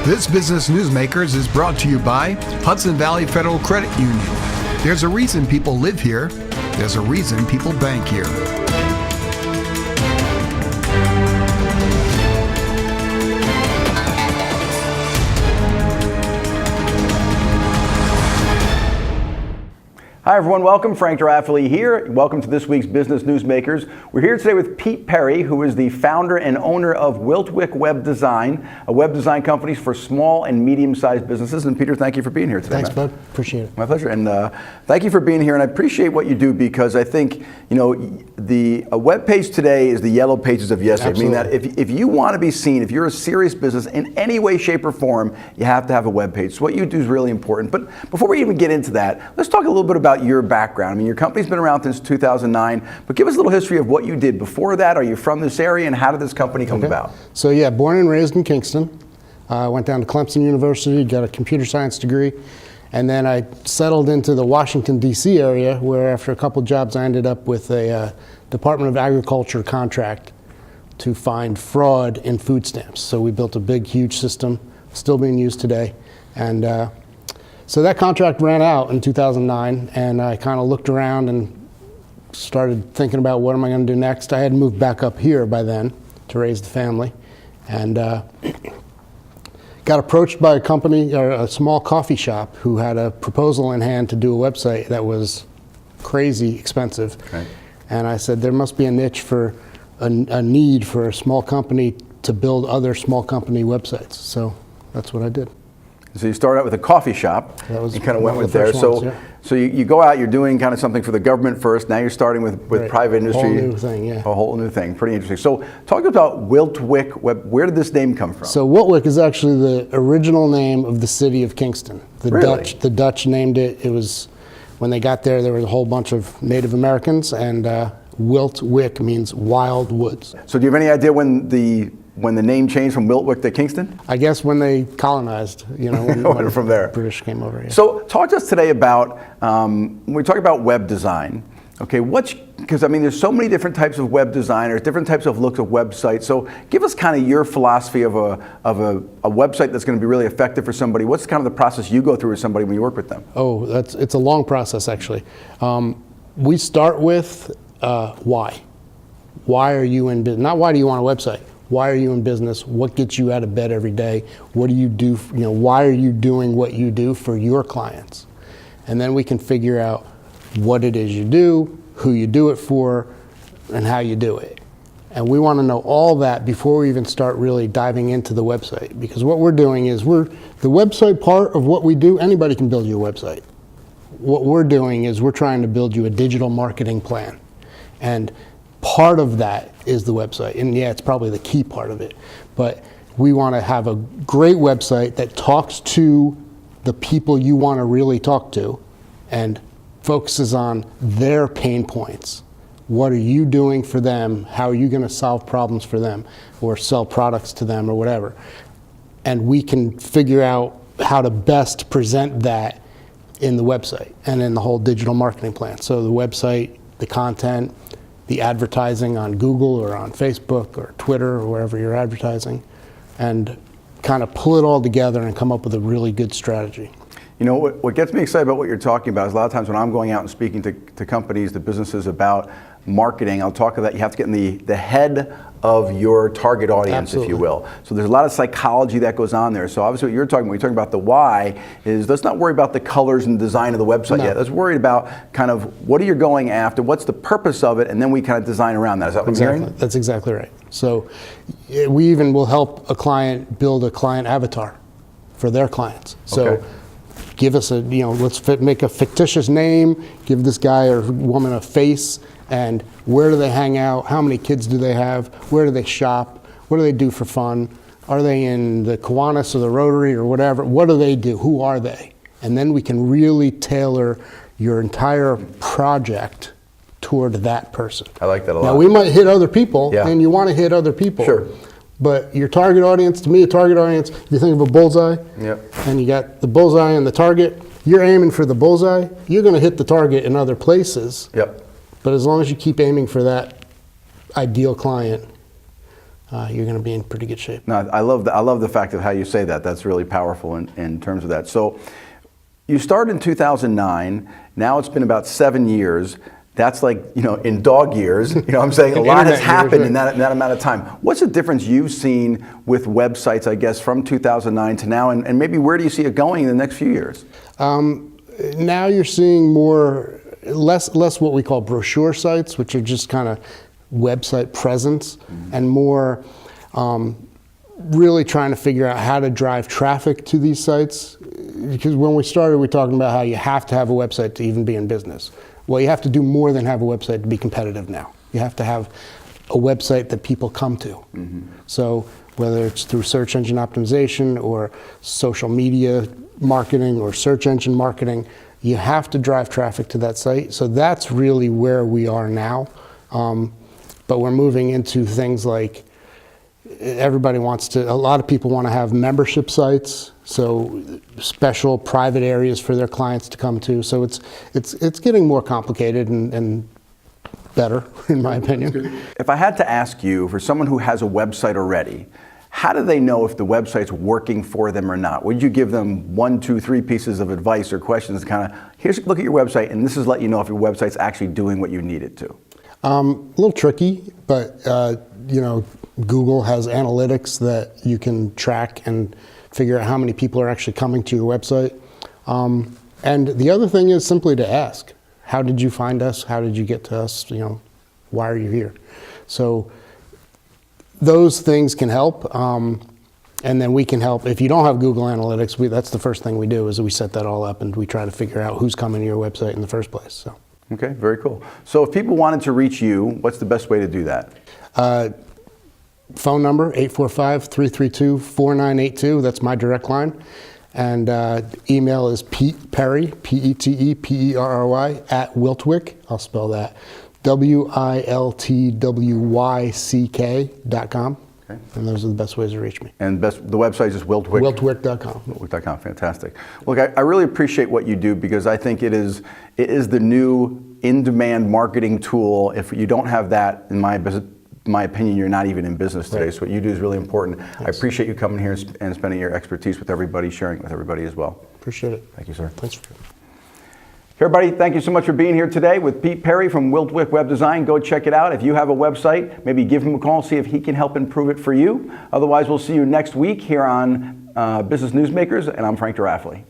This Business Newsmakers is brought to you by Hudson Valley Federal Credit Union. There's a reason people live here. There's a reason people bank here. Hi everyone, welcome. Frank DeRaffele here. Welcome to this week's Business Newsmakers. We're here today with Pete Perry, who is the founder and owner of Wiltwyck Web Design, a web design company for small and medium-sized businesses. And Peter, thank you for being here today. Thanks, bud. Appreciate it. My pleasure. And thank you for being here. And I appreciate what you do because I think, a web page today is the yellow pages of yesterday. Absolutely. I mean that if you want to be seen, if you're a serious business in any way, shape, or form, you have to have a web page. So what you do is really important. But before we even get into that, let's talk a little bit about your background. I mean, your company's been around since 2009, but give us a little history of what you did before that. Are you from this area, and how did this company come about? So yeah, born and raised in Kingston. Went down to Clemson University, got a computer science degree, and then I settled into the Washington, D.C. area, where after a couple jobs I ended up with a Department of Agriculture contract to find fraud in food stamps. So we built a big, huge system, still being used today. And so that contract ran out in 2009, and I kind of looked around and started thinking about what am I going to do next. I had moved back up here by then to raise the family, and got approached by a company, or a small coffee shop, who had a proposal in hand to do a website that was crazy expensive. Okay. And I said there must be a niche for a need for a small company to build other small company websites. So that's what I did. So you started out with a coffee shop. That was you kind of went one with of the there. first ones, yeah. So you go out, you're doing kind of something for the government first. Now you're starting with Right. private industry. Whole new thing, yeah. A whole new thing. Pretty interesting. So talk about Wiltwyck Web. Where did this name come from? So Wiltwyck is actually the original name of the city of Kingston. Really? The Dutch named it. It was, when they got there was a whole bunch of Native Americans, and Wiltwyck means wild woods. So do you have any idea when the name changed from Wiltwyck to Kingston? I guess when they colonized, when From there. British came over. Yeah. So talk to us today about, when we talk about web design, okay, because I mean there's so many different types of web designers, different types of looks of websites. So give us kind of your philosophy of a website that's going to be really effective for somebody. What's kind of the process you go through with somebody when you work with them? Oh, it's a long process actually. We start with why. Why are you in business? Not why do you want a website? Why are you in business? What gets you out of bed every day? What do you do? Why are you doing what you do for your clients? And then we can figure out what it is you do, who you do it for, and how you do it. And we want to know all that before we even start really diving into the website. Because what we're doing is the website part of what we do, anybody can build you a website. What we're doing is we're trying to build you a digital marketing plan. And part of that is the website, and yeah, it's probably the key part of it, but we want to have a great website that talks to the people you want to really talk to and focuses on their pain points. What are you doing for them? How are you going to solve problems for them or sell products to them or whatever? And we can figure out how to best present that in the website and in the whole digital marketing plan. So the website, the content, the advertising on Google or on Facebook or Twitter or wherever you're advertising, and kind of pull it all together and come up with a really good strategy. What gets me excited about what you're talking about is a lot of times when I'm going out and speaking to companies, to businesses about marketing, I'll talk about you have to get in the head of your target audience, Absolutely. if you will. So there's a lot of psychology that goes on there. So obviously what you're talking about the why is let's not worry about the colors and design of the website yet. Let's worry about kind of what are you going after, what's the purpose of it, and then we kind of design around that. Is that what I'm hearing? That's exactly right. So we even will help a client build a client avatar for their clients. So Okay. give us make a fictitious name, give this guy or woman a face, and where do they hang out, how many kids do they have, where do they shop, what do they do for fun, are they in the Kiwanis or the Rotary or whatever, what do they do, who are they? And then we can really tailor your entire project toward that person. I like that a lot. Now we might hit other people, Yeah. and you want to hit other people. Sure. But your target audience, to me, a target audience, if you think of a bullseye, Yep. and you got the bullseye and the target, you're aiming for the bullseye, you're going to hit the target in other places. Yep. But as long as you keep aiming for that ideal client, you're going to be in pretty good shape. No, I love the fact of how you say that. That's really powerful in terms of that. So you started in 2009. Now it's been about 7 years. That's like, in dog years, I'm saying a lot has happened in that amount of time. What's the difference you've seen with websites, I guess, from 2009 to now, and maybe where do you see it going in the next few years? Now you're seeing less what we call brochure sites, which are just kind of website presence, and more really trying to figure out how to drive traffic to these sites. Because when we started, we were talking about how you have to have a website to even be in business. Well, you have to do more than have a website to be competitive now. You have to have a website that people come to. So whether it's through search engine optimization or social media marketing or search engine marketing, you have to drive traffic to that site. So that's really where we are now. But we're moving into things like a lot of people want to have membership sites, so special private areas for their clients to come to. So it's getting more complicated and better, in my opinion. If I had to ask you, for someone who has a website already, how do they know if the website's working for them or not? Would you give them 1, 2, 3 pieces of advice or questions, kind of, here's a look at your website, and this is let you know if your website's actually doing what you need it to? A little tricky, but Google has analytics that you can track and figure out how many people are actually coming to your website. And the other thing is simply to ask, how did you find us? How did you get to us? Why are you here? So those things can help. And then we can help. If you don't have Google Analytics, that's the first thing we do is we set that all up and we try to figure out who's coming to your website in the first place. So. Okay, very cool. So if people wanted to reach you, what's the best way to do that? Phone number, 845-332-4982. That's my direct line. And email is Pete Perry, P-E-T-E-P-E-R-R-Y, @Wiltwyck. I'll spell that, WILTWYCK.com. Okay. And those are the best ways to reach me. And the website is just Wiltwyck? Wiltwyck.com. Wiltwyck.com, fantastic. Look, I really appreciate what you do because I think it is the new in-demand marketing tool. If you don't have that, in my opinion, you're not even in business today. Right. So what you do is really important. Yes. I appreciate you coming here and spending your expertise with everybody, sharing it with everybody as well. Appreciate it. Thank you, sir. Thanks for coming. Hey everybody, thank you so much for being here today with Pete Perry from Wiltwyck Web Design. Go check it out. If you have a website, maybe give him a call, see if he can help improve it for you. Otherwise, we'll see you next week here on Business Newsmakers, and I'm Frank DeRaffele.